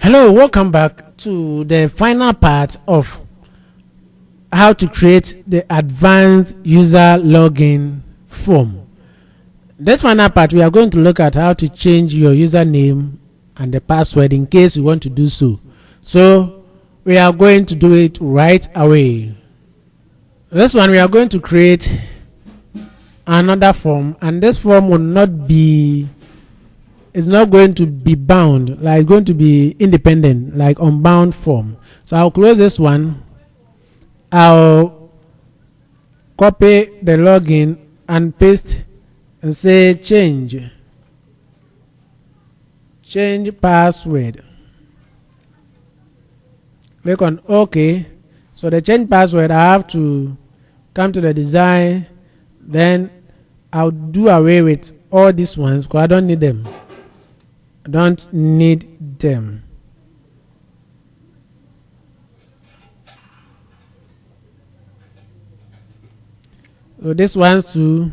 Hello, welcome back to the final part of how to create the advanced user login form. This final part, we are going to look at how to change your username and the password in case you want to do so. So we are going to do it right away. This one, we are going to create another form, and this form will not be, it's not going to be bound, like it's going to be independent, like unbound form. So I'll close this one. I'll copy the login and paste and say change password. Click on OK. So the change password, I have to come to the design, then I'll do away with all these ones because I don't need them. So this one's too.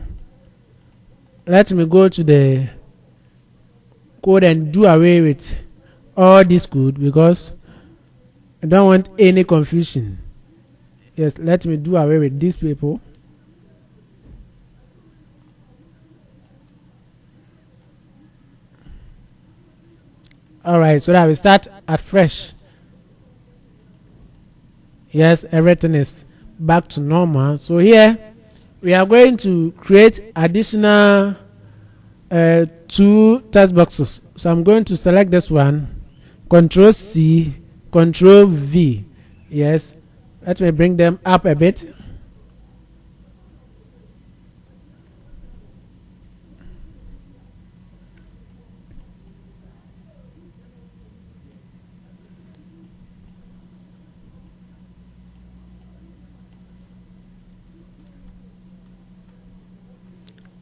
Let me go to the code and do away with all this code because I don't want any confusion. Yes, let me do away with these people. Alright, so that we start at fresh. Yes, everything is back to normal. So here we are going to create additional 2 text boxes. So I'm going to select this one, Control C, Control V. Yes, let me bring them up a bit.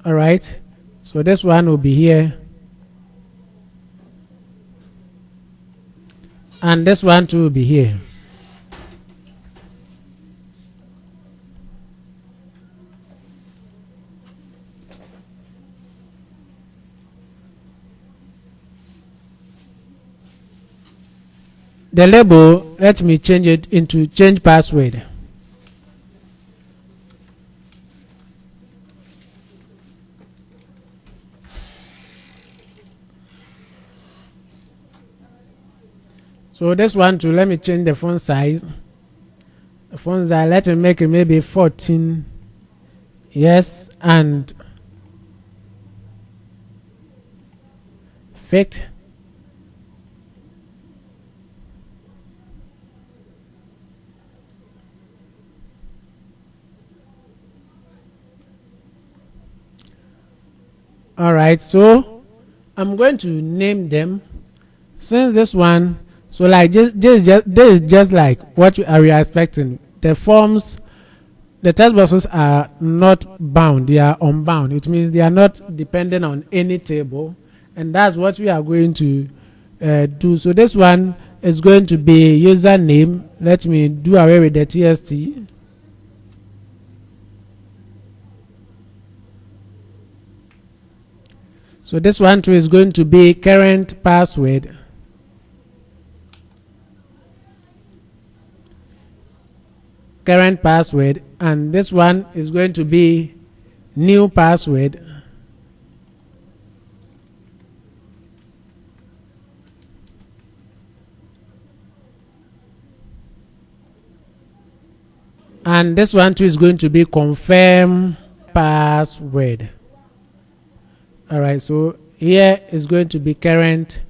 All right, so this one will be here, and this one too will be here. The label, let me change it into change password. So this one too, let me change the font size. The font size, let me make it maybe 14. Yes, and fit. All right, so I'm going to name them. Since this one, so like this is just like what we are expecting. The forms, the text boxes are not bound, they are unbound. It means they are not dependent on any table, and that's what we are going to do. So this one is going to be username. Let me do away with the TST. So this one too is going to be current password. Current password, and this one is going to be new password. And this one too is going to be confirm password. All right, so here is going to be current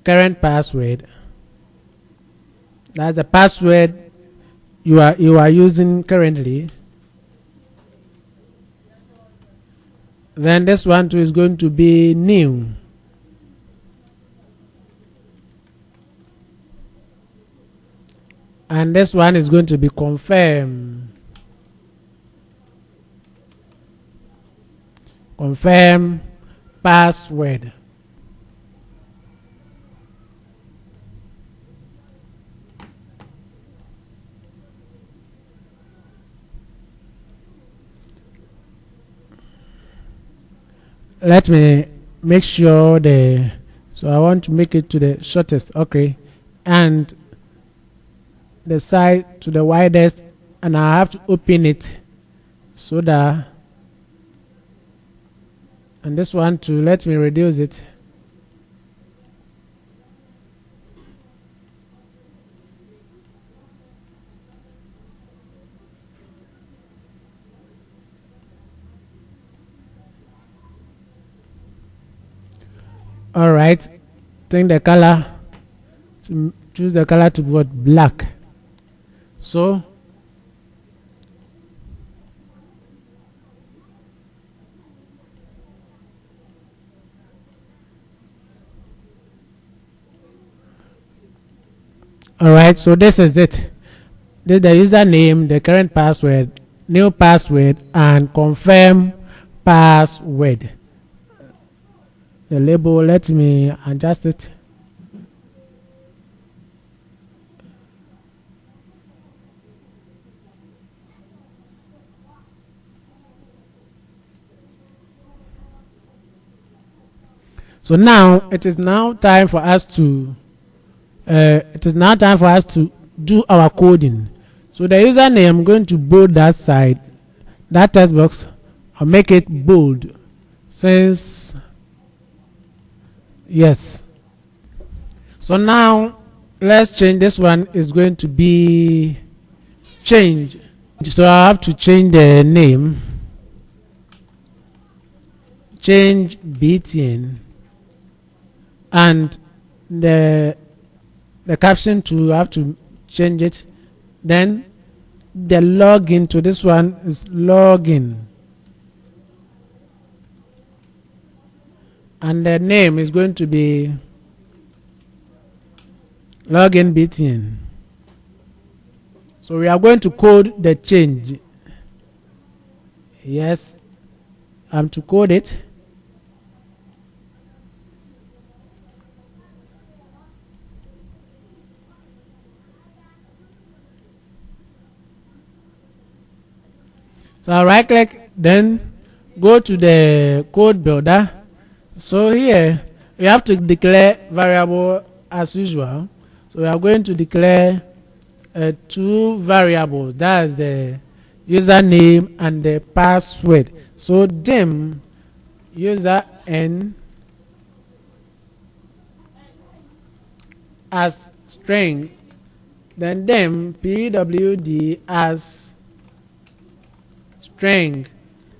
password. That's the password you are using currently. Then this one too is going to be new. And this one is going to be confirm password. Let me make sure the So I want to make it to the shortest, okay, and the side to the widest, and I have to open it so that, and this one too, let me reduce it. All right, change the color to choose the color to what, black. So all right, so this is it. This is the username, the current password, new password, and confirm password. The label, let me adjust it. So now it is now time for us to do our coding. So the username, I'm going to bold that side, that text box. I'll make it bold since yes. So now let's change. This one is going to be change. So I have to change the name, change BTN, and the caption to have to change it. Then the login to this one is login, and the name is going to be login BTN. So we are going to code the change. Yes, I'm to code it. So I right click, then go to the code builder. So here we have to declare variable as usual. So we are going to declare two variables. That is the username and the password. So dim user n as string, then dim pwd as string.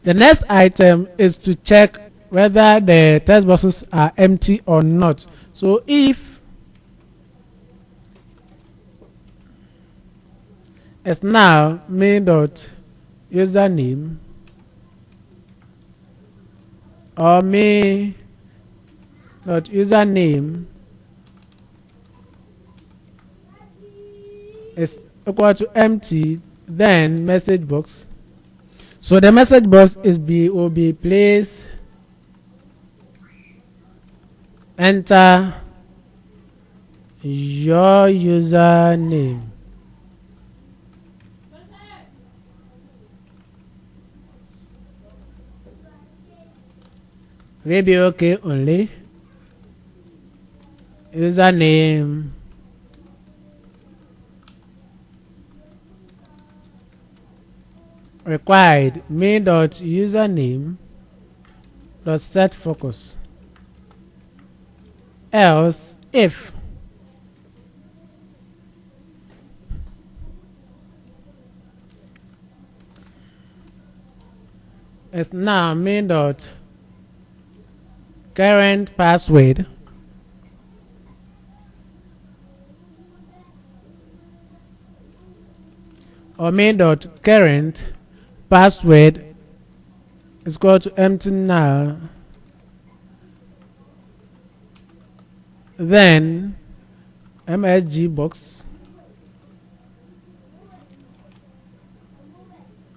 The next item is to check whether the text boxes are empty or not. So if it's now main dot username or main dot username is equal to empty, then message box. So the message box will be placed, enter your username. Will be okay only. Username required main dot username dot set focus, else if it's now main dot current password or main dot current password is equal to empty now, then msg box,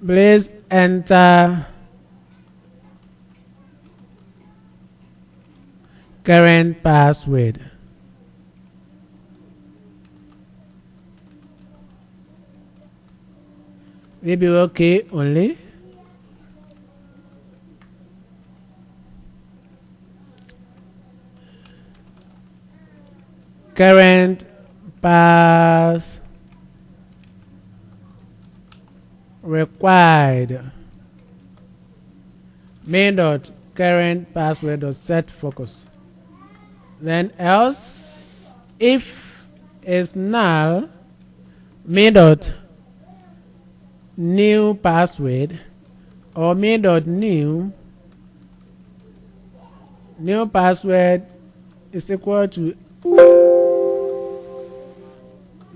please enter current password. Will be okay only. current pass required main dot current password dot set focus. Then else if is null, main dot new password or main dot new password is equal to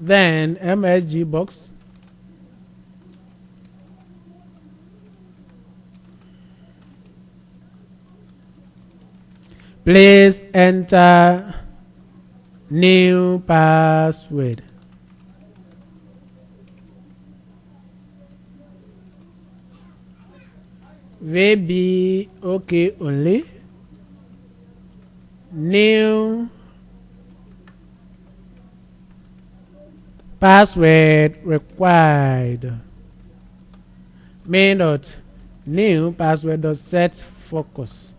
then MSG box please enter new password. Will be okay only. New password required. Main dot new password dot set focus.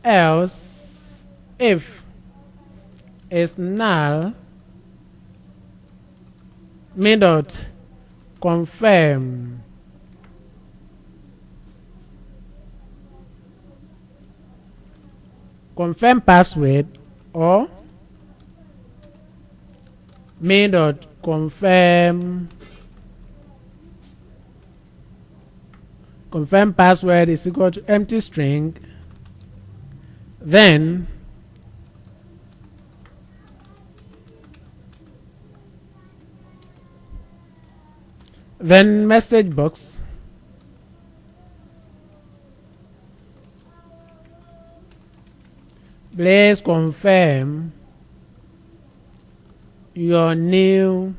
Else if is null, main dot confirm password or main dot confirm password is equal to empty string, then message box please confirm your new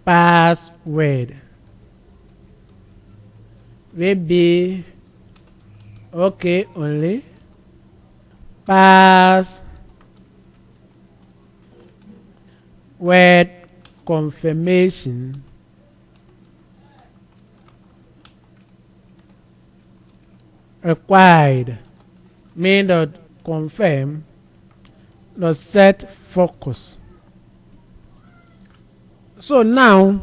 password. Will be okay only. Password confirmation required. Main dot confirm dot set focus. So now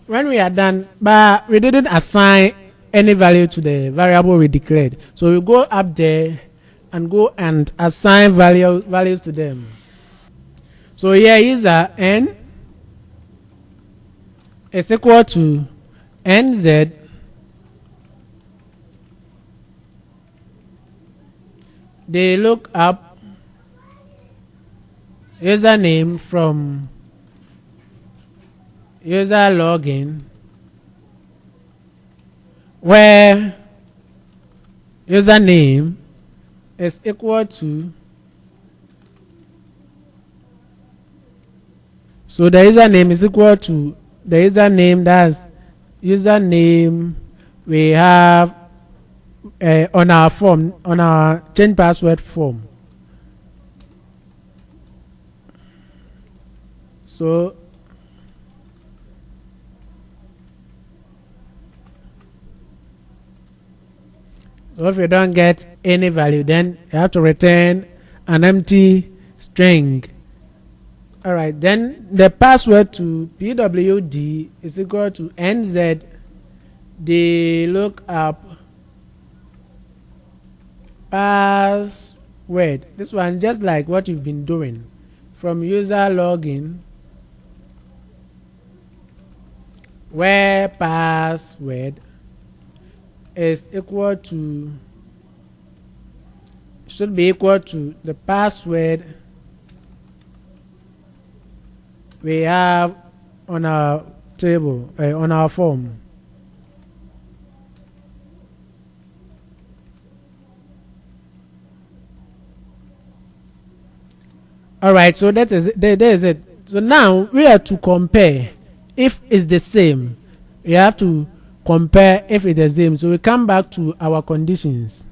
when we are done, but we didn't assign any value to the variable we declared, so we go up there and go and assign values to them. So here user n is equal to nz they look up username from user login, where username is equal to, so the username is equal to the username, that's username we have on our form, on our change password form. So if you don't get any value, then you have to return an empty string. Alright, then the password to pwd is equal to nz the lookup password. This one just like what you've been doing from user login, where password is equal to, should be equal to the password we have on our table, on our form. All right, so that is it. There is it. So now we have to compare if it's the same. We have to compare if it's the same. So we come back to our conditions.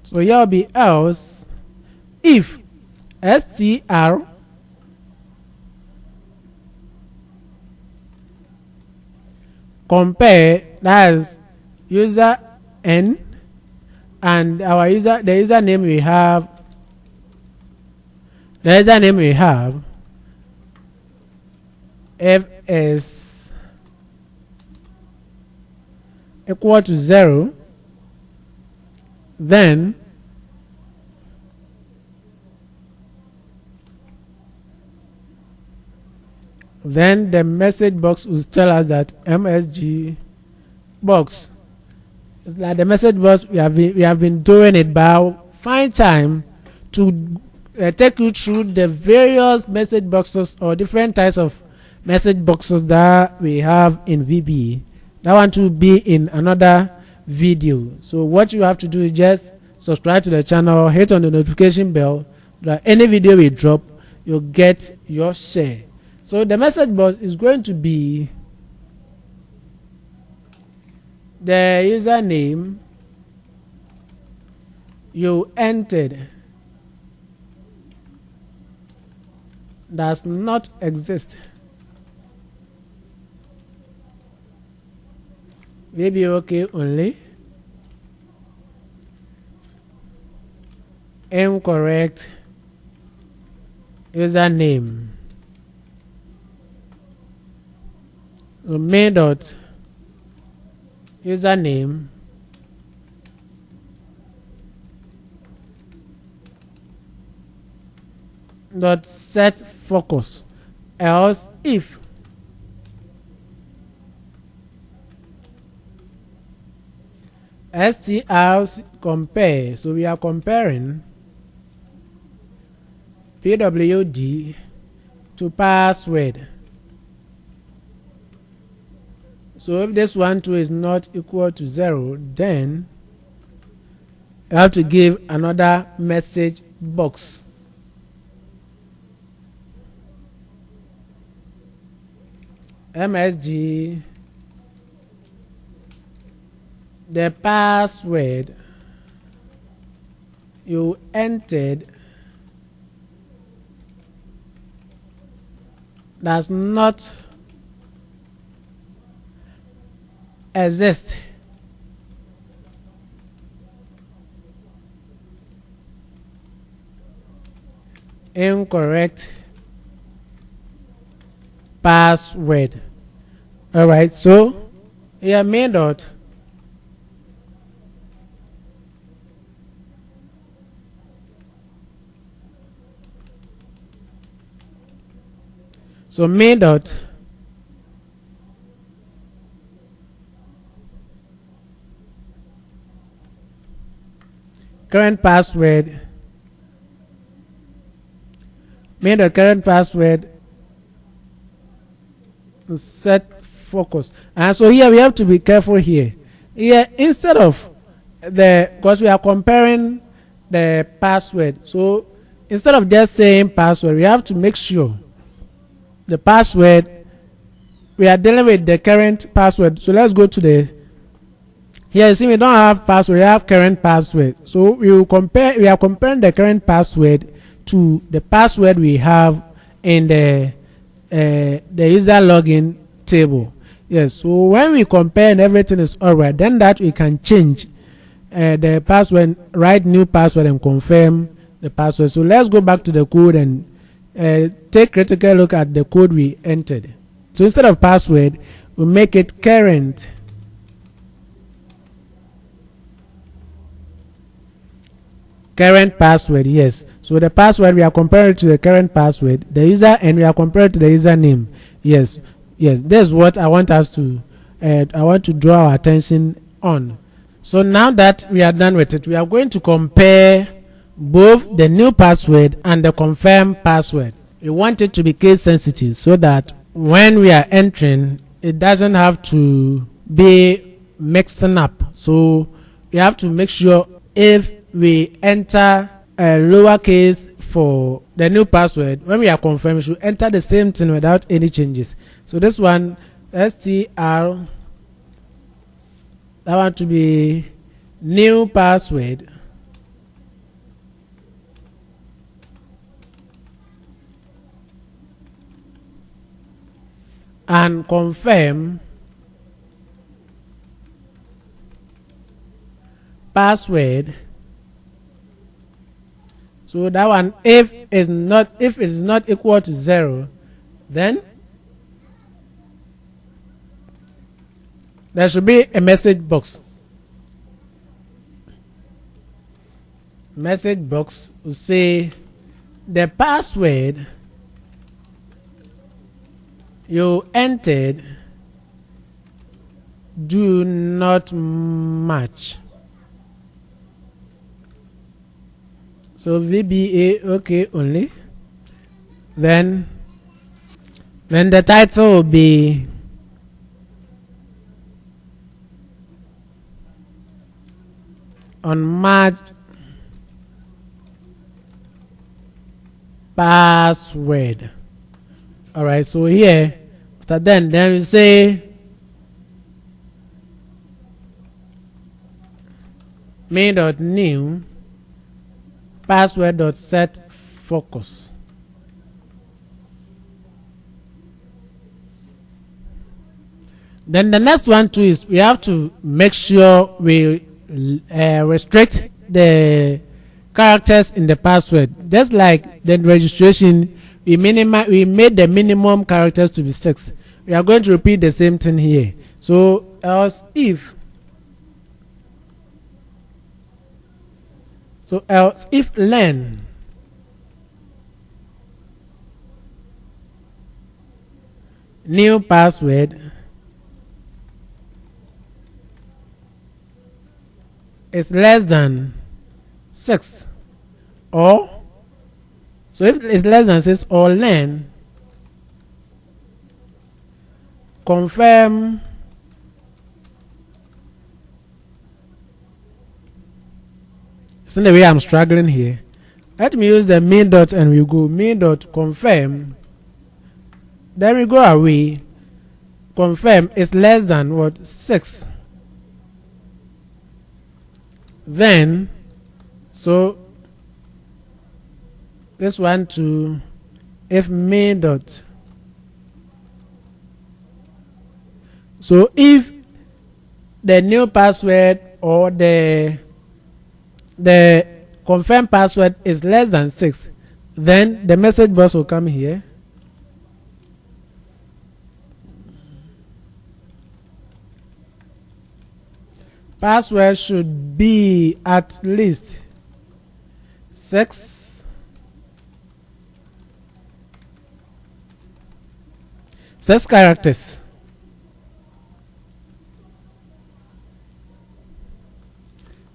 So here will be else if str compare, that's user n and our the username we have the username we have fs equal to 0, then the message box will tell us that MSG box. It's like the message box we have been doing it, but I'll find time to take you through the various message boxes or different types of message boxes that we have in VB. That one to be in another video. So what you have to do is just subscribe to the channel, hit on the notification bell, that any video we drop you'll get your share. So the message box is going to be the username you entered does not exist. Maybe okay only. Incorrect username. So main dot username dot set focus, else if str compare. So we are comparing pwd to password. So if this one too is not equal to 0, then you have to give another message box. MSG the password you entered does not exist. Incorrect password. All right, so here main dot main dot current password, main dot current password set focus. And so here we have to be careful here. Here instead of because we are comparing the password, so instead of just saying password, we have to make sure the password we are dealing with the current password. So let's go to the here. You see we don't have password, we have current password. So we are comparing the current password to the password we have in the user login table. Yes, so when we compare and everything is alright, then that we can change the password, write new password and confirm the password. So let's go back to the code and take critical look at the code we entered. So instead of password, we make it current password. Yes, so the password we are comparing to the current password, the user, and we are comparing to the username. Yes, that's what I want us to I want to draw our attention on. So now that we are done with it, we are going to compare both the new password and the confirmed password. We want it to be case sensitive so that when we are entering, it doesn't have to be mixing up. So we have to make sure if we enter a lowercase for the new password, when we are confirmed, we should enter the same thing without any changes. So this one str, that one to be new password, and confirm password. So that one, if it is not equal to 0, then there should be a message box. Message box will say the password you entered do not match. So VBA okay only. Then the title will be unmatched password. All right, so here after then we say main.new password.set focus. Then the next one too is we have to make sure we restrict the characters in the password. Just like the registration, we made the minimum characters to be 6. We are going to repeat the same thing here. So else if len new password is less than 6, or so if it's less than 6 or len confirm see the way I'm struggling here. Let me use the main dot and we go main dot confirm. Then we go away. Confirm is less than what? 6. Then so this one to if main dot. So if the new password or the confirmed password is less than 6, then the message box will come here. Password should be at least 6 characters.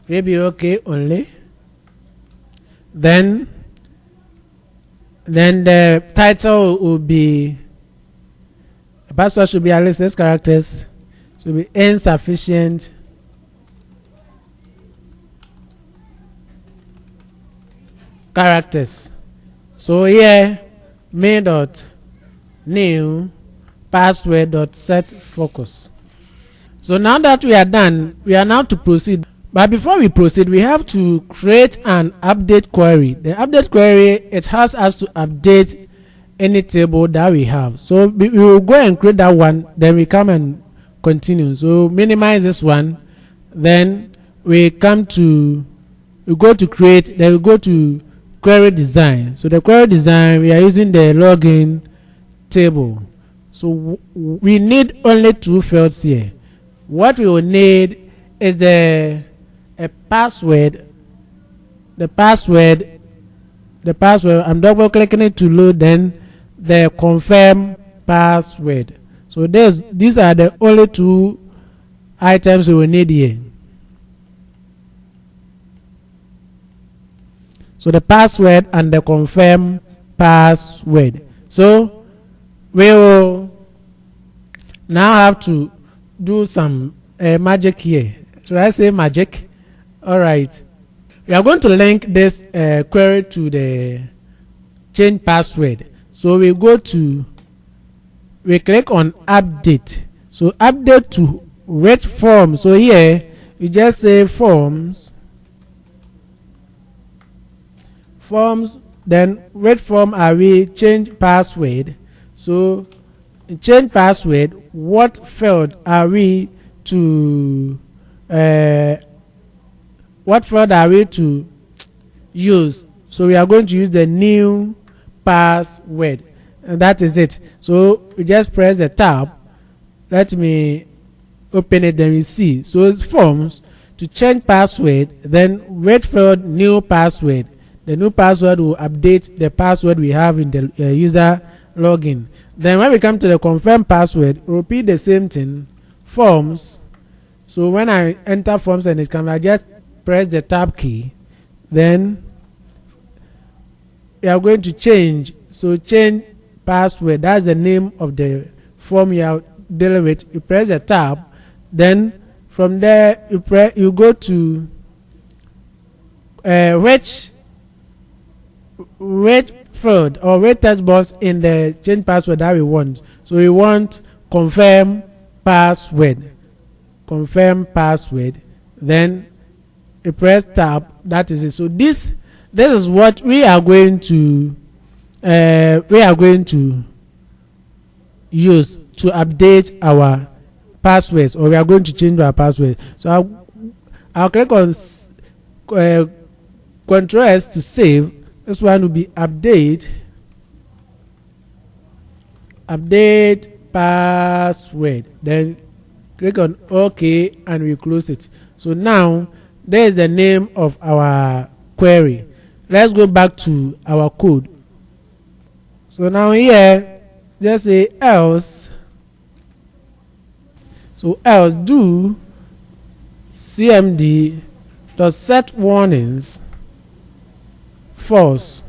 Maybe okay only. Then the title will be the password should be at least 6 characters. Should be insufficient characters. So here main dot new password dot set focus. So now that we are done, we are now to proceed. But before we proceed, we have to create an update query. The update query, it helps us to update any table that we have. So we will go and create that one, then we come and continue. So minimize this one, then we go to create, then we go to query design. So the query design, we are using the login table. So we need only 2 fields here. What we will need is the password. The password. I'm double clicking it to load. Then the confirm password. So these are the only 2 items we will need here. So the password and the confirm password. So we will now have to do some magic here. Should I say magic? All right. We are going to link this query to the change password. So we click on update. So update to which form? So here you just say forms, then which form are we? Change password. So change password, what field are we to use So we are going to use the new password, and that is it. So we just press the tab. Let me open it, then we see. So it's forms to change password, then wait for new password. The new password will update the password we have in the user login. Then when we come to the confirm password, repeat the same thing. Forms. So when I enter forms and it comes, I just press the tab key. Then we are going to change. So change password. That's the name of the form you are dealing with. You press the tab. Then from there you go to which field or which text box in the change password that we want. So we want confirm password. Confirm password. Then you press tab. That is it. So this is what we are going to use to update our passwords, or we are going to change our password. So I'll click on Ctrl S to save. This one will be update password. Then click on OK and we close it. So now there is the name of our query. Let's go back to our code. So now here just say else. So else do cmd dot set warnings false,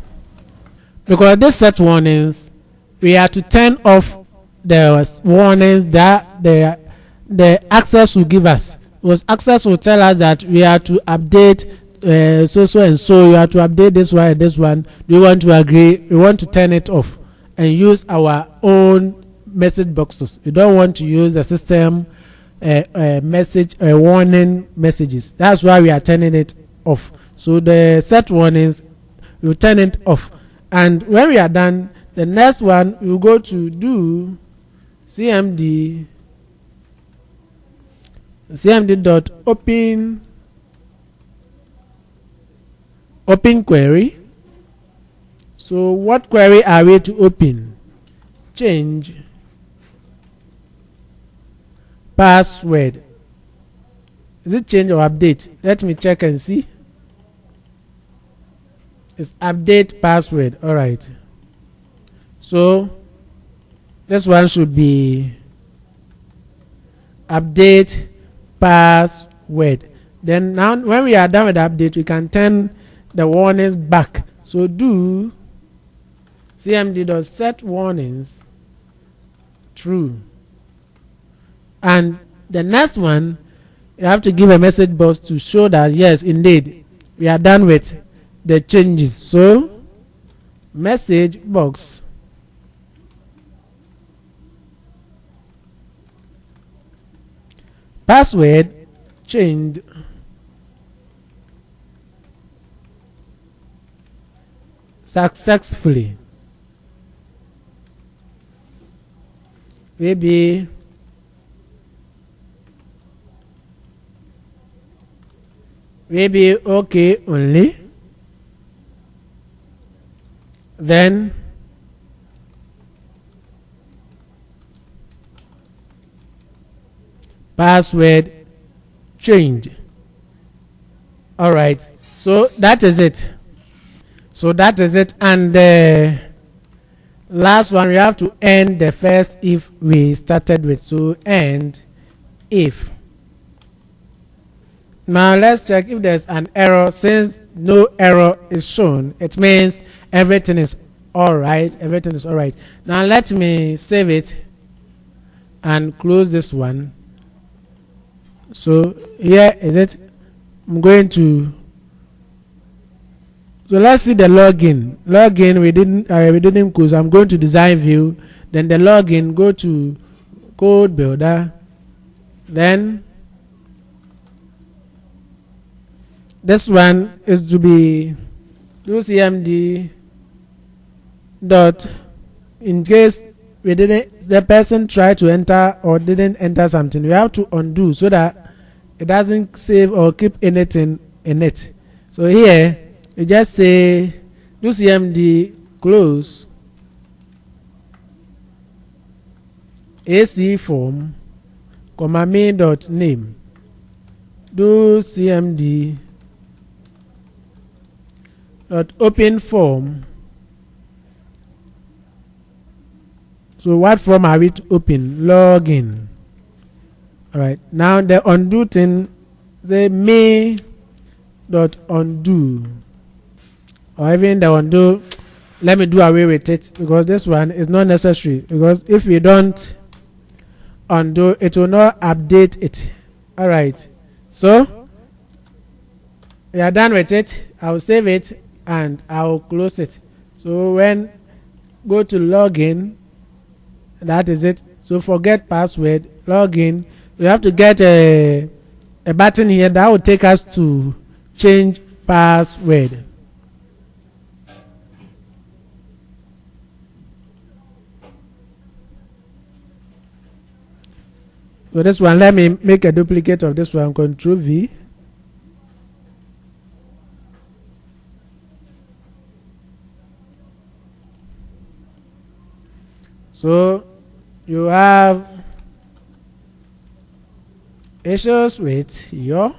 because this set warnings we have to turn off the warnings that the access will give us, because access will tell us that we have to update so and so. You have to update this one and this one. Do you want to agree? We want to turn it off and use our own message boxes. We don't want to use the system message warning messages. That's why we are turning it off. So the set warnings, we turn it off. And when we are done, the next one we will go to do cmd dot open query. So what query are we to open? Change password. Is it change or update? Let me check and see. It's update password. All right. So this one should be update password. Then now when we are done with the update, we can turn the warnings back. So do cmd.set warnings true. And the next one, you have to give a message box to show that yes, indeed, we are done with the changes. So message box password changed successfully. Maybe okay only. Then password change. All right, so that is it. And the last one, we have to end the first if we started with. So end if. Now let's check if there's an error. Since no error is shown, it means everything is all right. Now let me save it and close this one. So here is it. I'm going to, so let's see the login. We didn't close. I'm going to design view, then the login, go to code builder, then this one is to be do cmd dot, in case the person tried to enter or didn't enter something, we have to undo so that it doesn't save or keep anything in it. So here you just say do cmd close AC form, comma main dot name. Do cmd dot open form. So what form are we to open? Login. All right. Now the undo thing, say main dot undo, or even the undo. Let me do away with it because this one is not necessary, because if we don't undo, it will not update it. All right. So we are done with it. I'll save it and I'll close it. So when go to login, that is it. So forget password, login. We have to get a button here that will take us to change password. So this one, let me make a duplicate of this one, Control V. So you have issues with your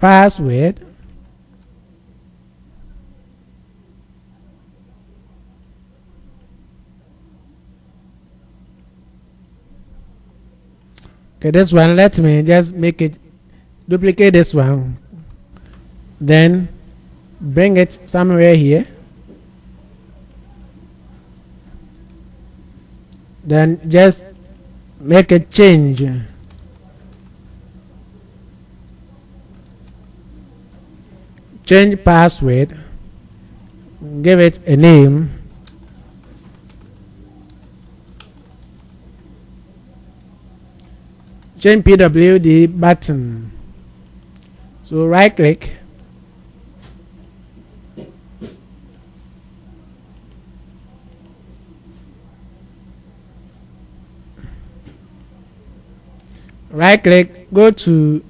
password. Okay, this one, let me just make it, duplicate this one, then bring it somewhere here, then just make a change. Change password, give it a name, change PWD button. So right click, go to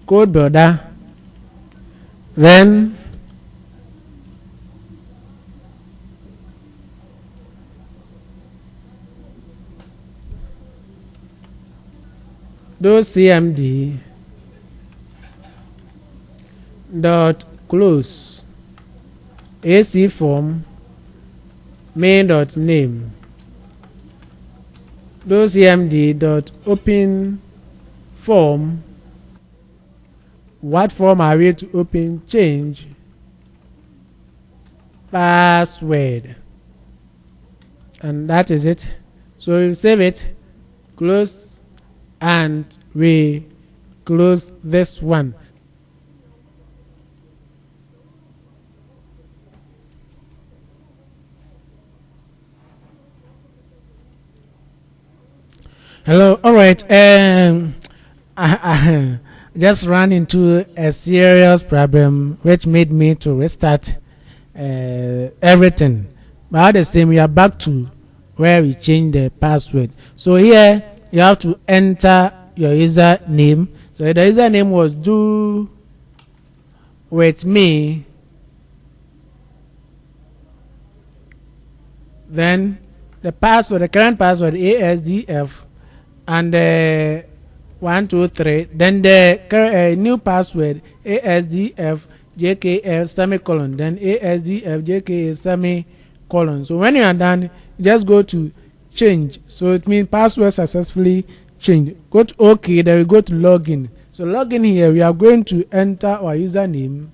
code builder, then do cmd dot close AC form main dot name. Do cmd dot open form. What form are we to open? Change password, and that is it. So you save it, close, and we close this one. Hello. All right. I just ran into a serious problem which made me to restart everything. But at the same, we are back to where we change the password. So here you have to enter your username. So the username was do with me. Then the password, the current password, ASDF, and 1 2 3. Then the new password, ASDF JKL semicolon. Then ASDF JKL semicolon. So when you are done, just go to change. So it means password successfully changed. Go to OK. Then we go to login. So login here, we are going to enter our username.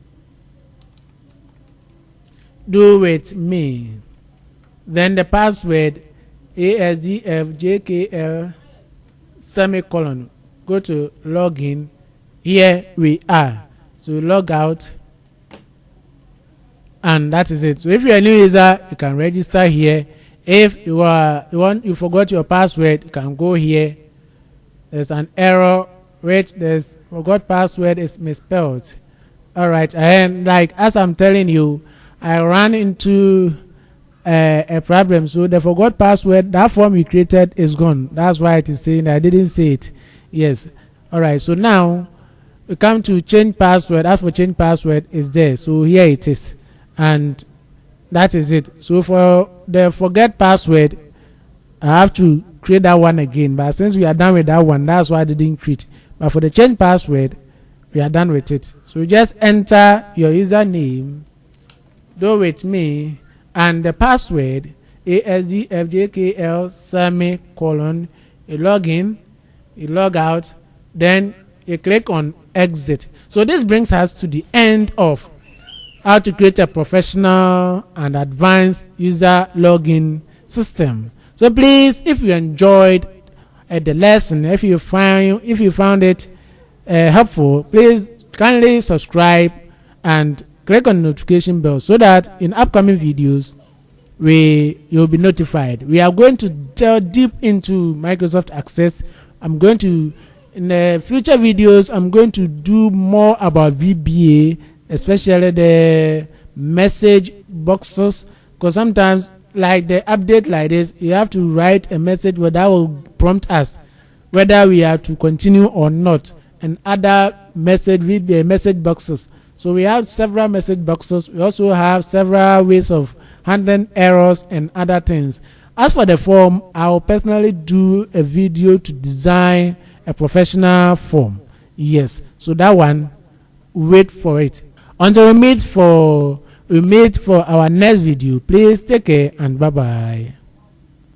Do with me. Then the password, ASDF JKL semicolon. Go to login. Here we are. So log out, and that is it. So if you're a new user, you can register here. If you forgot your password, you can go here. There's an error which there's forgot password is misspelled. All right, and like as I'm telling you, I ran into a problem. So the forgot password, that form we created is gone. That's why it is saying that I didn't say it. Yes. All right. So now we come to change password. As for change password is there. So here it is, and that is it. So for the forget password, I have to create that one again. But since we are done with that one, that's why I didn't create. But for the change password, we are done with it. So just enter your username, do with me, and the password ASDFJKL semicolon. You log in, you log out, then you click on exit. So this brings us to the end of how to create a professional and advanced user login system. So please, if you enjoyed the lesson, if you found it helpful, please kindly subscribe and click on the notification bell so that in upcoming videos you'll be notified. We are going to delve deep into Microsoft Access. I'm going to, in the future videos, I'm going to do more about VBA, especially the message boxes, because sometimes, like the update like this, you have to write a message where that will prompt us whether we are to continue or not, and other message boxes. So we have several message boxes. We also have several ways of handling errors and other things. As for the form, I will personally do a video to design a professional form. Yes, so that one, wait for it. Until we meet for our next video, please take care and bye bye.